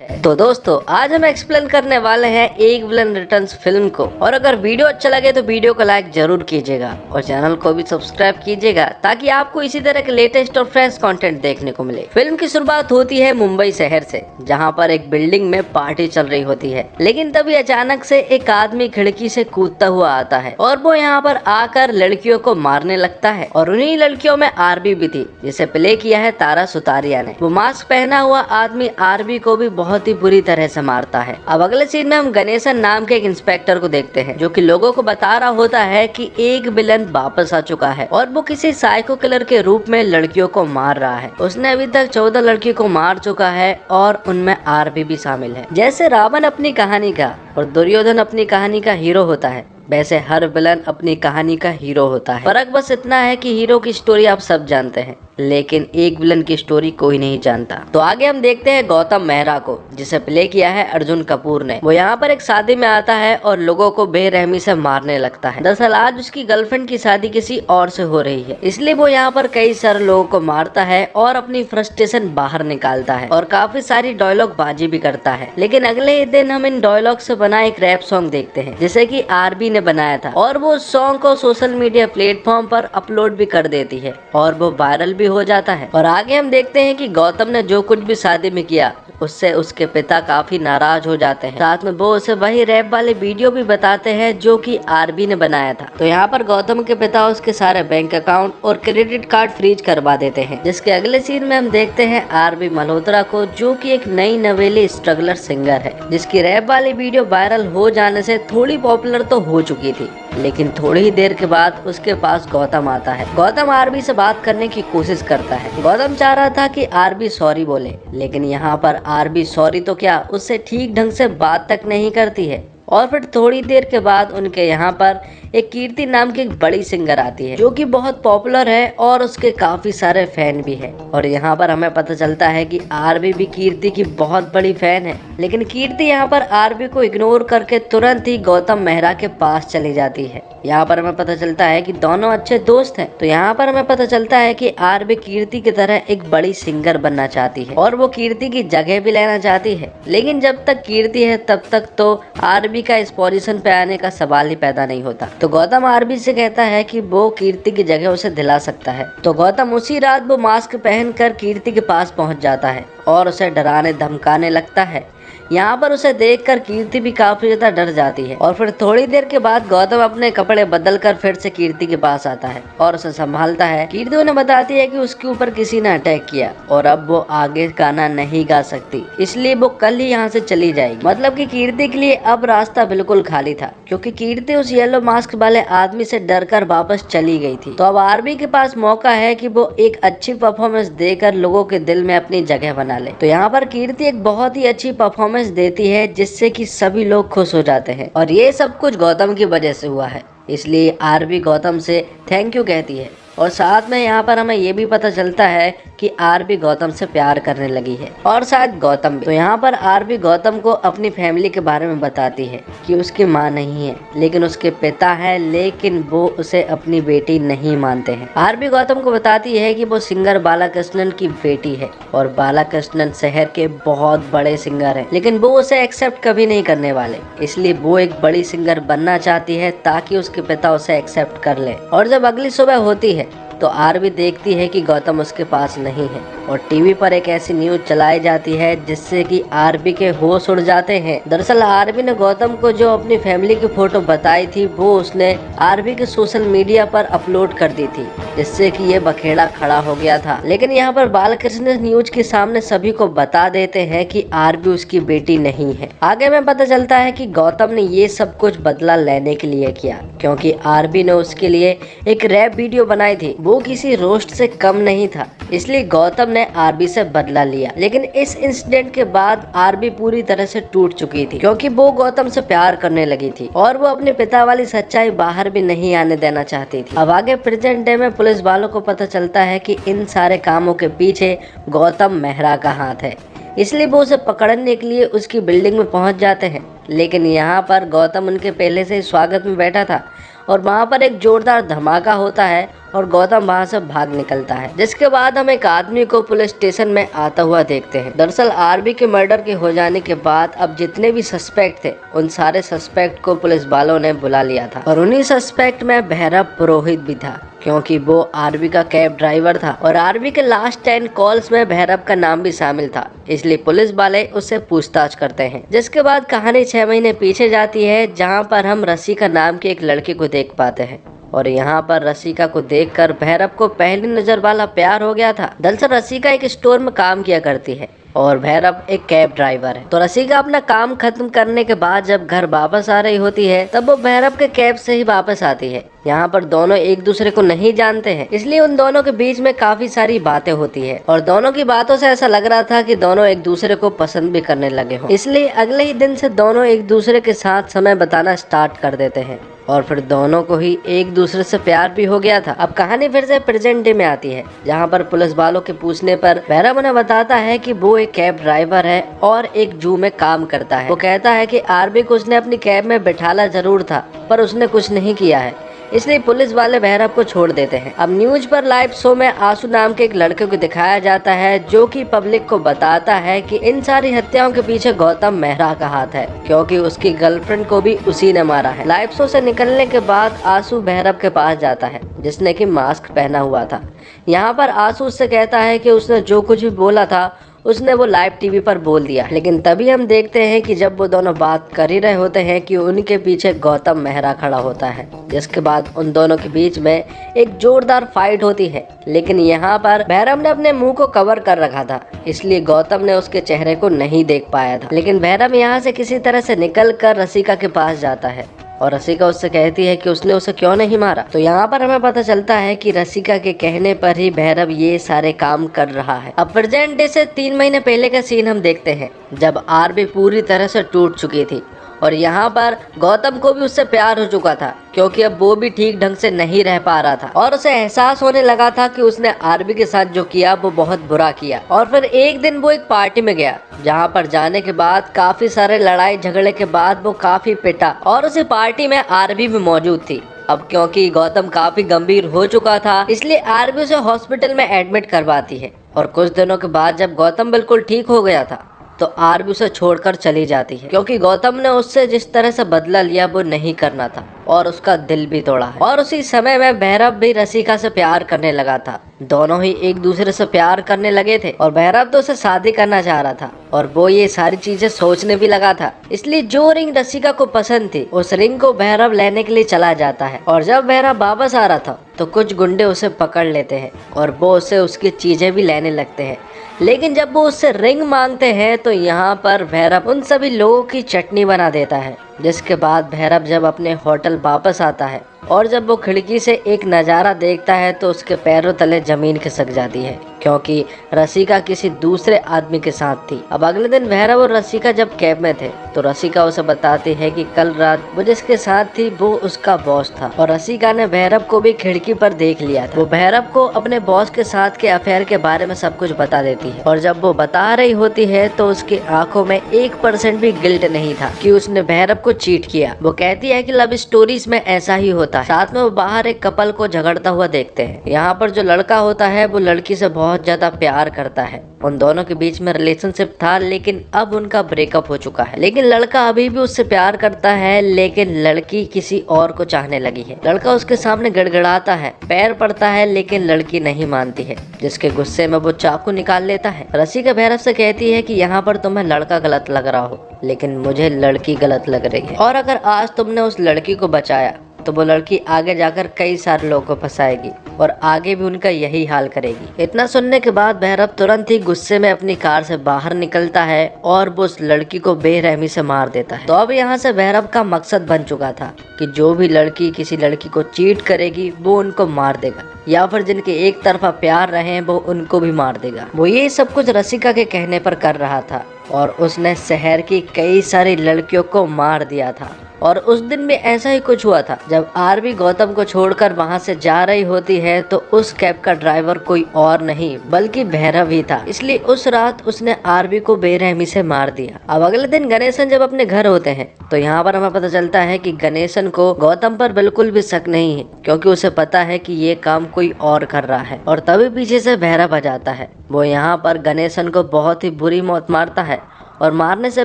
तो दोस्तों आज हम एक्सप्लेन करने वाले हैं एक विलन रिटर्न्स फिल्म को। और अगर वीडियो अच्छा लगे तो वीडियो को लाइक जरूर कीजिएगा और चैनल को भी सब्सक्राइब कीजिएगा ताकि आपको इसी तरह के लेटेस्ट और फ्रेश कंटेंट देखने को मिले। फिल्म की शुरुआत होती है मुंबई शहर से, जहां पर एक बिल्डिंग में पार्टी चल रही होती है। लेकिन तभी अचानक से एक आदमी खिड़की से कूदता हुआ आता है और वो यहाँ पर आकर लड़कियों को मारने लगता है। और उन्हीं लड़कियों में आरबी भी थी, जिसे प्ले किया है तारा सुतारिया ने। वो मास्क पहना हुआ आदमी आरबी को भी बहुत ही बुरी तरह से मारता है। अब अगले सीन में हम गणेशन नाम के एक इंस्पेक्टर को देखते हैं, जो कि लोगों को बता रहा होता है कि एक विलन वापस आ चुका है और वो किसी साइको किलर के रूप में लड़कियों को मार रहा है। उसने अभी तक 14 लड़की को मार चुका है और उनमें आरबी भी शामिल है। जैसे रावण अपनी कहानी का और दुर्योधन अपनी कहानी का हीरो होता है, वैसे हर विलन अपनी कहानी का हीरो होता है। फर्क बस इतना है कि हीरो की स्टोरी आप सब जानते हैं, लेकिन एक विलन की स्टोरी कोई नहीं जानता। तो आगे हम देखते हैं गौतम मेहरा को, जिसे प्ले किया है अर्जुन कपूर ने। वो यहाँ पर एक शादी में आता है और लोगों को बेरहमी से मारने लगता है। दरअसल आज उसकी गर्लफ्रेंड की शादी किसी और से हो रही है, इसलिए वो यहाँ पर कई सारे लोगों को मारता है और अपनी फ्रस्ट्रेशन बाहर निकालता है और काफी सारी डायलॉग बाजी भी करता है। लेकिन अगले ही दिन हम इन डायलॉग से बना एक रैप सॉन्ग देखते हैं, जिसे की आरबी ने बनाया था और वो सॉन्ग को सोशल मीडिया प्लेटफॉर्म पर अपलोड भी कर देती है और वो वायरल भी हो जाता है। और आगे हम देखते हैं कि गौतम ने जो कुछ भी शादी में किया उससे उसके पिता काफी नाराज हो जाते हैं। साथ में वो उसे वही रैप वाले वीडियो भी बताते हैं जो कि आरबी ने बनाया था। तो यहाँ पर गौतम के पिता उसके सारे बैंक अकाउंट और क्रेडिट कार्ड फ्रीज करवा देते हैं। जिसके अगले सीन में हम देखते हैं आरबी मल्होत्रा को, जो कि एक नई नवेली स्ट्रगलर सिंगर है, जिसकी रैप वाली वीडियो वायरल हो जाने से थोड़ी पॉपुलर तो हो चुकी थी। लेकिन थोड़ी ही देर के बाद उसके पास गौतम आता है। गौतम आरबी से बात करने की कोशिश करता है। गौतम चाह रहा था कि आरबी सॉरी बोले, लेकिन यहाँ पर आरबी सॉरी तो क्या, उससे ठीक ढंग से बात तक नहीं करती है। और फिर थोड़ी देर के बाद उनके यहाँ पर एक कीर्ति नाम की एक बड़ी सिंगर आती है, जो कि बहुत पॉपुलर है और उसके काफी सारे फैन भी है। और यहाँ पर हमें पता चलता है कि आरबी भी कीर्ति की बहुत बड़ी फैन है। लेकिन कीर्ति यहाँ पर आरबी को इग्नोर करके तुरंत ही गौतम मेहरा के पास चली जाती है। यहाँ पर हमें पता चलता है कि दोनों अच्छे दोस्त हैं। तो यहाँ पर हमें पता चलता है कि आरबी कीर्ति की तरह एक बड़ी सिंगर बनना चाहती है और वो कीर्ति की जगह भी लेना चाहती है। लेकिन जब तक कीर्ति है तब तक तो आरबी का इस पोजीशन पे आने का सवाल ही पैदा नहीं होता। तो गौतम आरबी से कहता है कि वो कीर्ति की जगह उसे दिला सकता है। तो गौतम उसी रात वो मास्क पहनकर कीर्ति के पास पहुंच जाता है और उसे डराने धमकाने लगता है। यहाँ पर उसे देखकर कीर्ति भी काफी ज्यादा डर जाती है। और फिर थोड़ी देर के बाद गौतम अपने कपड़े बदलकर फिर से कीर्ति के पास आता है और उसे संभालता है। कीर्ति उन्हें बताती है कि उसके ऊपर किसी ने अटैक किया और अब वो आगे गाना नहीं गा सकती, इसलिए वो कल ही यहाँ से चली जाएगी। मतलब कि कीर्ति के लिए अब रास्ता बिल्कुल खाली था, क्योंकि कीर्ति उस येलो मास्क वाले आदमी से डरकर वापस चली गई थी। तो अब आरबी के पास मौका है कि वो एक अच्छी परफॉर्मेंस देकर लोगों के दिल में अपनी जगह बना ले। तो यहाँ पर कीर्ति एक बहुत ही अच्छी परफॉर्मेंस देती है, जिससे कि सभी लोग खुश हो जाते हैं। और ये सब कुछ गौतम की वजह से हुआ है, इसलिए आरबी गौतम से थैंक यू कहती है। और साथ में यहाँ पर हमें ये भी पता चलता है कि आरबी गौतम से प्यार करने लगी है और शायद गौतम भी। तो यहाँ पर आरबी गौतम को अपनी फैमिली के बारे में बताती है कि उसकी माँ नहीं है, लेकिन उसके पिता है, लेकिन वो उसे अपनी बेटी नहीं मानते हैं। आरबी गौतम को बताती है कि वो सिंगर बालाकृष्णन की बेटी है और बालाकृष्णन शहर के बहुत बड़े सिंगर हैं, लेकिन वो उसे एक्सेप्ट कभी नहीं करने वाले। इसलिए वो एक बड़ी सिंगर बनना चाहती है ताकि उसके पिता उसे एक्सेप्ट कर ले। और जब अगली सुबह होती है तो आरबी देखती है कि गौतम उसके पास नहीं है और टीवी पर एक ऐसी न्यूज चलाई जाती है जिससे कि आरबी के होश उड़ जाते हैं। दरअसल आरबी ने गौतम को जो अपनी फैमिली की फोटो बताई थी वो उसने आरबी के सोशल मीडिया पर अपलोड कर दी थी, जिससे कि ये बखेड़ा खड़ा हो गया था। लेकिन यहाँ पर बालकृष्ण न्यूज के सामने सभी को बता देते हैं कि आरबी उसकी बेटी नहीं है। आगे में पता चलता है कि गौतम ने ये सब कुछ बदला लेने के लिए किया, क्योंकि आरबी ने उसके लिए एक रैप वीडियो बनाई थी, वो किसी रोस्ट से कम नहीं था। इसलिए गौतम ने आरबी से बदला लिया। लेकिन इस इंसिडेंट के बाद आरबी पूरी तरह से टूट चुकी थी, क्योंकि वो गौतम से प्यार करने लगी थी और वो अपने पिता वाली सच्चाई बाहर भी नहीं आने देना चाहती थी। अब आगे प्रेजेंट डे में पुलिस वालों को पता चलता है कि इन सारे कामों के पीछे गौतम मेहरा का हाथ है, इसलिए वो उसे पकड़ने के लिए उसकी बिल्डिंग में पहुंच जाते हैं। लेकिन यहाँ पर गौतम उनके पहले से ही स्वागत में बैठा था और वहाँ पर एक जोरदार धमाका होता है और गौतम वहाँ से भाग निकलता है। जिसके बाद हम एक आदमी को पुलिस स्टेशन में आता हुआ देखते हैं। दरअसल आरबी के मर्डर के हो जाने के बाद अब जितने भी सस्पेक्ट थे उन सारे सस्पेक्ट को पुलिस वालों ने बुला लिया था और उन्हीं सस्पेक्ट में भैरव पुरोहित भी था, क्योंकि वो आरबी का कैब ड्राइवर था और आरबी के लास्ट 10 कॉल्स में भैरव का नाम भी शामिल था। इसलिए पुलिस वाले उससे पूछताछ करते हैं। जिसके बाद कहानी 6 महीने पीछे जाती है, जहाँ पर हम रसिका नाम के एक लड़के को देख पाते हैं और यहाँ पर रसिका को देखकर भैरव को पहली नजर वाला प्यार हो गया था। दरअसल रसिका एक स्टोर में काम किया करती है और भैरव एक कैब ड्राइवर है। तो रसिका अपना काम खत्म करने के बाद जब घर वापस आ रही होती है तब वो भैरव के कैब से ही वापस आती है। यहाँ पर दोनों एक दूसरे को नहीं जानते हैं, इसलिए उन दोनों के बीच में काफी सारी बातें होती है और दोनों की बातों से ऐसा लग रहा था कि दोनों एक दूसरे को पसंद भी करने लगे हों। इसलिए अगले ही दिन से दोनों एक दूसरे के साथ समय बिताना स्टार्ट कर देते हैं और फिर दोनों को ही एक दूसरे से प्यार भी हो गया था। अब कहानी फिर से प्रेजेंट डे में आती है, जहाँ पर पुलिस वालों के पूछने पर भैरव उन्हें बताता है कि वो एक कैब ड्राइवर है और एक जू में काम करता है। वो कहता है कि आरबी को उसने अपनी कैब में बिठाला जरूर था पर उसने कुछ नहीं किया है, इसलिए पुलिस वाले भैरव को छोड़ देते हैं। अब न्यूज पर लाइव शो में आंसू नाम के एक लड़के को दिखाया जाता है, जो कि पब्लिक को बताता है कि इन सारी हत्याओं के पीछे गौतम मेहरा का हाथ है, क्योंकि उसकी गर्लफ्रेंड को भी उसी ने मारा है। लाइव शो से निकलने के बाद आंसू भैरव के पास जाता है, जिसने कि मास्क पहना हुआ था। यहाँ पर आंसू उससे कहता है कि उसने जो कुछ भी बोला था उसने वो लाइव टीवी पर बोल दिया। लेकिन तभी हम देखते हैं कि जब वो दोनों बात कर ही रहे होते हैं कि उनके पीछे गौतम मेहरा खड़ा होता है। जिसके बाद उन दोनों के बीच में एक जोरदार फाइट होती है, लेकिन यहाँ पर भैरव ने अपने मुंह को कवर कर रखा था, इसलिए गौतम ने उसके चेहरे को नहीं देख पाया था। लेकिन भैरव यहाँ से किसी तरह से निकल कर रसिका के पास जाता है और रसिका उससे कहती है कि उसने उसे क्यों नहीं मारा। तो यहाँ पर हमें पता चलता है कि रसिका के कहने पर ही भैरव ये सारे काम कर रहा है। अब प्रेजेंट डे से 3 महीने पहले का सीन हम देखते हैं, जब आरबी पूरी तरह से टूट चुकी थी और यहाँ पर गौतम को भी उससे प्यार हो चुका था, क्योंकि अब वो भी ठीक ढंग से नहीं रह पा रहा था और उसे एहसास होने लगा था कि उसने आरबी के साथ जो किया वो बहुत बुरा किया। और फिर एक दिन वो एक पार्टी में गया, जहाँ पर जाने के बाद काफी सारे लड़ाई झगड़े के बाद वो काफी पिटा और उसी पार्टी में आरबी भी मौजूद थी। अब क्योंकि गौतम काफी गंभीर हो चुका था, इसलिए आरबी उसे हॉस्पिटल में एडमिट करवाती है और कुछ दिनों के बाद जब गौतम बिल्कुल ठीक हो गया था तो आरबी उसे छोड़कर चली जाती है, क्योंकि गौतम ने उससे जिस तरह से बदला लिया वो नहीं करना था और उसका दिल भी तोड़ा है। और उसी समय में भैरव भी रसिका से प्यार करने लगा था। दोनों ही एक दूसरे से प्यार करने लगे थे और भैरव तो उसे शादी करना चाह रहा था और वो ये सारी चीजें सोचने भी लगा था। इसलिए जो रिंग रसिका को पसंद थी उस रिंग को भैरव लेने के लिए चला जाता है और जब भैरव वापस आ रहा था तो कुछ गुंडे उसे पकड़ लेते हैं और वो उसे उसकी चीजें भी लेने लगते हैं। लेकिन जब वो उससे रिंग मांगते हैं तो यहाँ पर भैरव उन सभी लोगों की चटनी बना देता है। जिसके बाद भैरव जब अपने होटल वापस आता है और जब वो खिड़की से एक नज़ारा देखता है तो उसके पैरों तले जमीन खिसक जाती है, क्योंकि रसिका किसी दूसरे आदमी के साथ थी। अब अगले दिन भैरव और रसिका जब कैब में थे तो रसिका उसे बताती है कि कल रात वो जिसके साथ थी वो उसका बॉस था और रसिका ने भैरव को भी खिड़की पर देख लिया था। वो भैरव को अपने बॉस के साथ के अफेयर के बारे में सब कुछ बता देती है और जब वो बता रही होती है तो उसकी आंखों में 1% भी गिल्ट नहीं था कि उसने भैरव को चीट किया। वो कहती है कि लव स्टोरीज में ऐसा ही होता है। साथ में वो बाहर एक कपल को झगड़ता हुआ देखते हैं। यहाँ पर जो लड़का होता है वो लड़की से बहुत ज्यादा प्यार करता है। उन दोनों के बीच में रिलेशनशिप था, लेकिन अब उनका ब्रेकअप हो चुका है। लेकिन लड़का अभी भी उससे प्यार करता है, लेकिन लड़की किसी और को चाहने लगी है। लड़का उसके सामने गड़गड़ाता है, पैर पड़ता है, लेकिन लड़की नहीं मानती है, जिसके गुस्से में वो चाकू निकाल लेता है। रसिका भैरव से कहती है कि यहाँ पर तुम्हें लड़का गलत लग रहा हो, लेकिन मुझे लड़की गलत लग रही है, और अगर आज तुमने उस लड़की को बचाया तो वो लड़की आगे जाकर कई सारे लोगों को फंसाएगी और आगे भी उनका यही हाल करेगी। इतना सुनने के बाद भैरव तुरंत ही गुस्से में अपनी कार से बाहर निकलता है और वो उस लड़की को बेरहमी से मार देता है। तो अब यहाँ से भैरव का मकसद बन चुका था कि जो भी लड़की किसी लड़की को चीट करेगी वो उनको मार देगा, या फिर जिनके एक तरफा प्यार रहे वो उनको भी मार देगा। वो ये सब कुछ रसिका के कहने पर कर रहा था और उसने शहर की कई सारी लड़कियों को मार दिया था। और उस दिन भी ऐसा ही कुछ हुआ था। जब आरबी गौतम को छोड़कर वहाँ से जा रही होती है तो उस कैब का ड्राइवर कोई और नहीं बल्कि भैरव ही था। इसलिए उस रात उसने आरबी को बेरहमी से मार दिया। अब अगले दिन गणेशन जब अपने घर होते हैं तो यहाँ पर हमें पता चलता है कि गणेशन को गौतम पर बिल्कुल भी शक नहीं है, क्योंकि उसे पता है कि ये काम कोई और कर रहा है। और तभी पीछे से भैरव आ जाता है। वो यहाँ पर गणेशन को बहुत ही बुरी मौत मारता है और मारने से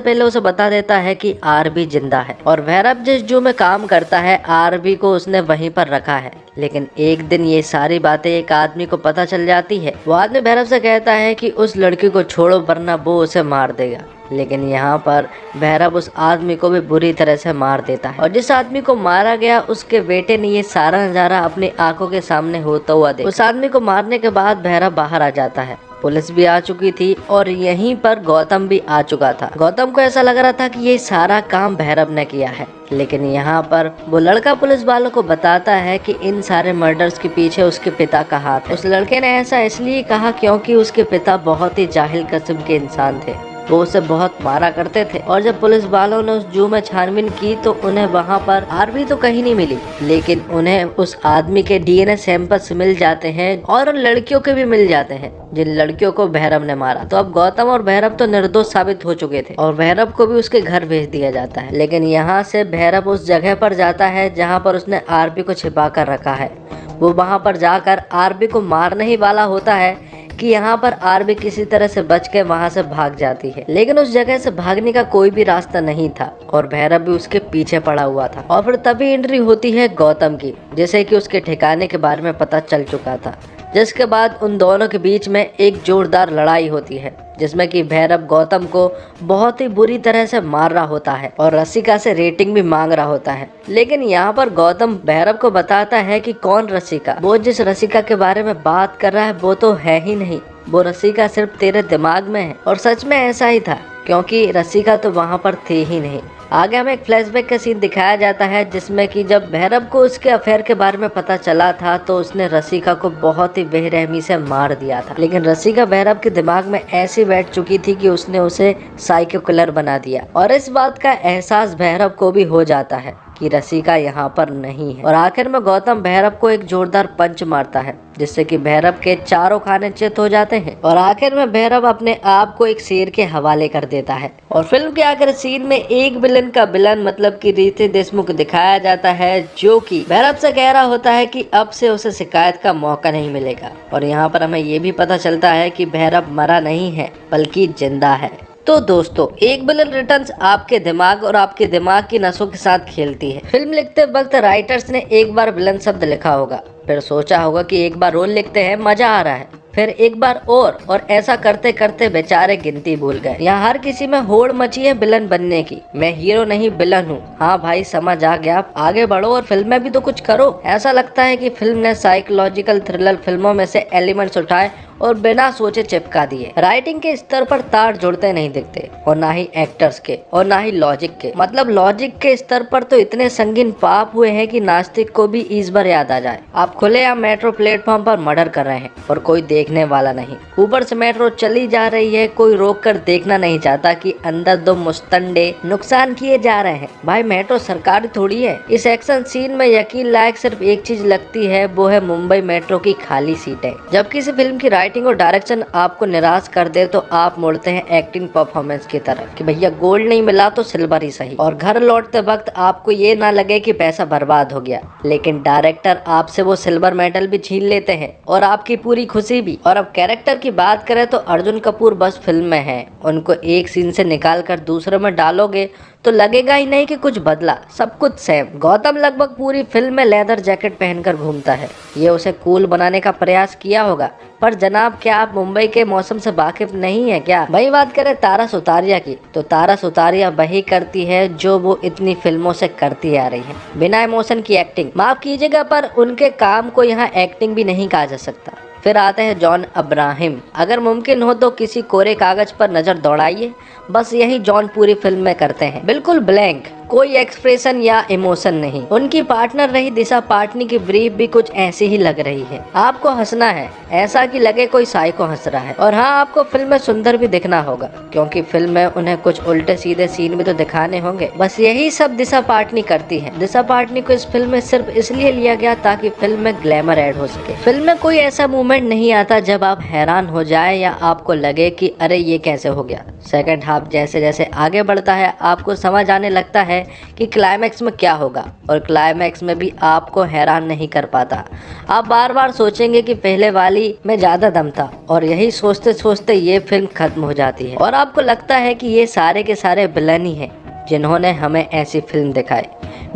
पहले उसे बता देता है कि आरबी जिंदा है। और भैरव जिस जू में काम करता है आरबी को उसने वहीं पर रखा है। लेकिन एक दिन ये सारी बातें एक आदमी को पता चल जाती है। वो आदमी भैरव से कहता है कि उस लड़की को छोड़ो वरना वो उसे मार देगा। लेकिन यहाँ पर भैरव उस आदमी को भी बुरी तरह से मार देता है। और जिस आदमी को मारा गया उसके बेटे ने ये सारा नजारा अपनी आंखों के सामने होता हुआ देखा। उस आदमी को मारने के बाद भैरव बाहर आ जाता है। पुलिस भी आ चुकी थी और यहीं पर गौतम भी आ चुका था। गौतम को ऐसा लग रहा था कि ये सारा काम भैरव ने किया है। लेकिन यहाँ पर वो लड़का पुलिस वालों को बताता है कि इन सारे मर्डर्स के पीछे उसके पिता का हाथ है। उस लड़के ने ऐसा इसलिए कहा क्योंकि उसके पिता बहुत ही जाहिल किस्म के इंसान थे। वो उसे बहुत मारा करते थे। और जब पुलिस वालों ने उस जू में छानबीन की तो उन्हें वहाँ पर आरबी तो कहीं नहीं मिली, लेकिन उन्हें उस आदमी के डीएनए सैंपल्स मिल जाते हैं और उन लड़कियों के भी मिल जाते हैं जिन लड़कियों को भैरव ने मारा। तो अब गौतम और भैरव तो निर्दोष साबित हो चुके थे और भैरव को भी उसके घर भेज दिया जाता है। लेकिन यहाँ से भैरव उस जगह पर जाता है जहाँ पर उसने आरबी को छिपा कर रखा है। वो वहाँ पर जाकर आरबी को मारने ही वाला होता है कि यहाँ पर आरबी किसी तरह से बच के वहाँ से भाग जाती है। लेकिन उस जगह से भागने का कोई भी रास्ता नहीं था और भैरव भी उसके पीछे पड़ा हुआ था। और फिर तभी एंट्री होती है गौतम की, जैसे कि उसके ठिकाने के बारे में पता चल चुका था। जिसके बाद उन दोनों के बीच में एक जोरदार लड़ाई होती है जिसमें कि भैरव गौतम को बहुत ही बुरी तरह से मार रहा होता है और रसिका से रेटिंग भी मांग रहा होता है। लेकिन यहाँ पर गौतम भैरव को बताता है कि कौन रसिका, वो जिस रसिका के बारे में बात कर रहा है वो तो है ही नहीं, वो रसिका सिर्फ तेरे दिमाग में है। और सच में ऐसा ही था क्योंकि रसिका तो वहाँ पर थे ही नहीं। आगे हमें एक फ्लैशबैक का सीन दिखाया जाता है जिसमें कि जब भैरव को उसके अफेयर के बारे में पता चला था तो उसने रसिका को बहुत ही बेरहमी से मार दिया था। लेकिन रसिका भैरव के दिमाग में ऐसी बैठ चुकी थी कि उसने उसे साइको किलर बना दिया और इस बात का एहसास भैरव को भी हो जाता है कि रसिका यहाँ पर नहीं है। और आखिर में गौतम भैरव को एक जोरदार पंच मारता है जिससे कि भैरव के चारों खाने चित हो जाते हैं और आखिर में भैरव अपने आप को एक शेर के हवाले कर देता है। और फिल्म के आखिर सीन में एक विलन का विलन मतलब कि रितेश देशमुख दिखाया जाता है जो कि भैरव से कह रहा होता है कि अब से उसे शिकायत का मौका नहीं मिलेगा। और यहाँ पर हमें ये भी पता चलता है कि भैरव मरा नहीं है बल्कि जिंदा है। तो दोस्तों, एक विलन रिटर्न्स आपके दिमाग और आपके दिमाग की नसों के साथ खेलती है। फिल्म लिखते वक्त राइटर्स ने एक बार विलन शब्द लिखा होगा, फिर सोचा होगा कि एक बार रोल लिखते हैं, मजा आ रहा है, फिर एक बार और ऐसा करते करते बेचारे गिनती भूल गए। यहाँ हर किसी में होड़ मची है विलन बनने की। मैं हीरो नहीं विलन हूँ। हाँ भाई, समझ आ गया, आगे बढ़ो और फिल्म में भी तो कुछ करो। ऐसा लगता है कि फिल्म ने साइकोलॉजिकल थ्रिलर फिल्मों में से एलिमेंट्स उठाए और बिना सोचे चिपका दिए। राइटिंग के स्तर पर तार जुड़ते नहीं दिखते और ना ही एक्टर्स के और ना ही लॉजिक के। मतलब लॉजिक के स्तर पर तो इतने संगीन पाप हुए हैं कि नास्तिक को भी इस बार याद आ जाए। आप खुलेआम मेट्रो प्लेटफॉर्म पर मर्डर कर रहे हैं और कोई देखने वाला नहीं। ऊपर से मेट्रो चली जा रही है, कोई रोक कर देखना नहीं चाहता कि अंदर दो मुस्तंडे नुकसान किए जा रहे हैं। भाई मेट्रो सरकारी थोड़ी है। इस एक्शन सीन में यकीन लायक सिर्फ एक चीज लगती है, वो है मुंबई मेट्रो की खाली सीटें। जब किसी फिल्म की राइटिंग और डायरेक्शन आपको निराश कर दे तो आप मुड़ते हैं एक्टिंग परफॉर्मेंस की तरफ कि भैया गोल्ड नहीं मिला तो सिल्वर ही सही। और घर लौटते वक्त आपको ये ना लगे कि पैसा बर्बाद हो गया, लेकिन डायरेक्टर आपसे वो सिल्वर मेडल भी छीन लेते हैं और आपकी पूरी खुशी भी। और अब कैरेक्टर की बात करें तो अर्जुन कपूर बस फिल्म में है, उनको एक सीन से निकाल कर दूसरे में डालोगे तो लगेगा ही नहीं कि कुछ बदला, सब कुछ सेम। गौतम लगभग पूरी फिल्म में लेदर जैकेट पहनकर घूमता है। ये उसे कूल बनाने का प्रयास किया होगा। पर जनाब, क्या आप मुंबई के मौसम से वाकिफ नहीं है क्या? वही बात करें तारा सुतारिया की, तो तारा सुतारिया वही करती है जो वो इतनी फिल्मों से करती आ रही है, बिना इमोशन की एक्टिंग। माफ कीजिएगा पर उनके काम को यहाँ एक्टिंग भी नहीं कहा जा सकता। फिर आते हैं जॉन अब्राहम। अगर मुमकिन हो तो किसी कोरे कागज पर नजर दौड़ाइए, बस यही जॉन पूरी फिल्म में करते हैं, बिल्कुल ब्लैंक। कोई एक्सप्रेशन या इमोशन नहीं। उनकी पार्टनर रही दिशा पाटनी की ब्रीफ भी कुछ ऐसी ही लग रही है। आपको हंसना है, ऐसा कि लगे कोई साइको हंस रहा है। और हाँ, आपको फिल्म में सुंदर भी दिखना होगा, क्योंकि फिल्म में उन्हें कुछ उल्टे सीधे सीन भी तो दिखाने होंगे। बस यही सब दिशा पाटनी करती है। दिशा पाटनी को इस फिल्म में सिर्फ इसलिए लिया गया ताकि फिल्म में ग्लैमर ऐड हो सके। फिल्म में कोई ऐसा मोमेंट नहीं आता जब आप हैरान हो जाए या आपको लगे कि अरे ये कैसे हो गया। सेकंड हाफ जैसे जैसे आगे बढ़ता है आपको समझ आने लगता है कि क्लाइमैक्स में क्या होगा, और क्लाइमैक्स में भी आपको हैरान नहीं कर पाता। आप बार बार सोचेंगे कि पहले वाली में ज्यादा दम था, और यही सोचते सोचते ये फिल्म खत्म हो जाती है और आपको लगता है कि ये सारे के सारे विलन ही हैं जिन्होंने हमें ऐसी फिल्म दिखाई।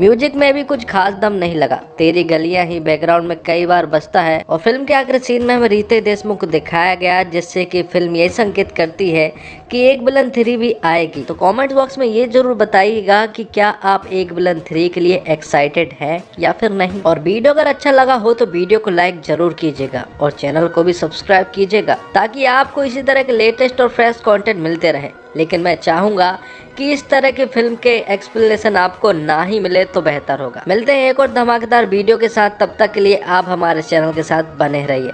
म्यूजिक में भी कुछ खास दम नहीं लगा। तेरी गलियां ही बैकग्राउंड में कई बार बजता है, और फिल्म के आखिरी सीन में हमें रीते देशमुख को दिखाया गया, जिससे कि फिल्म ये संकेत करती है कि एक विलन 3 भी आएगी। तो कमेंट बॉक्स में ये जरूर बताइएगा कि क्या आप एक विलन 3 के लिए एक्साइटेड हैं या फिर नहीं। और वीडियो अगर अच्छा लगा हो तो वीडियो को लाइक जरूर कीजिएगा और चैनल को भी सब्सक्राइब कीजिएगा, ताकि आपको इसी तरह के लेटेस्ट और फ्रेश कंटेंट मिलते रहे। लेकिन मैं चाहूंगा कि इस तरह की फिल्म के एक्सप्लेनेशन आपको ना ही मिले तो बेहतर होगा। मिलते हैं एक और धमाकेदार वीडियो के साथ, तब तक के लिए आप हमारे चैनल के साथ बने रहिए।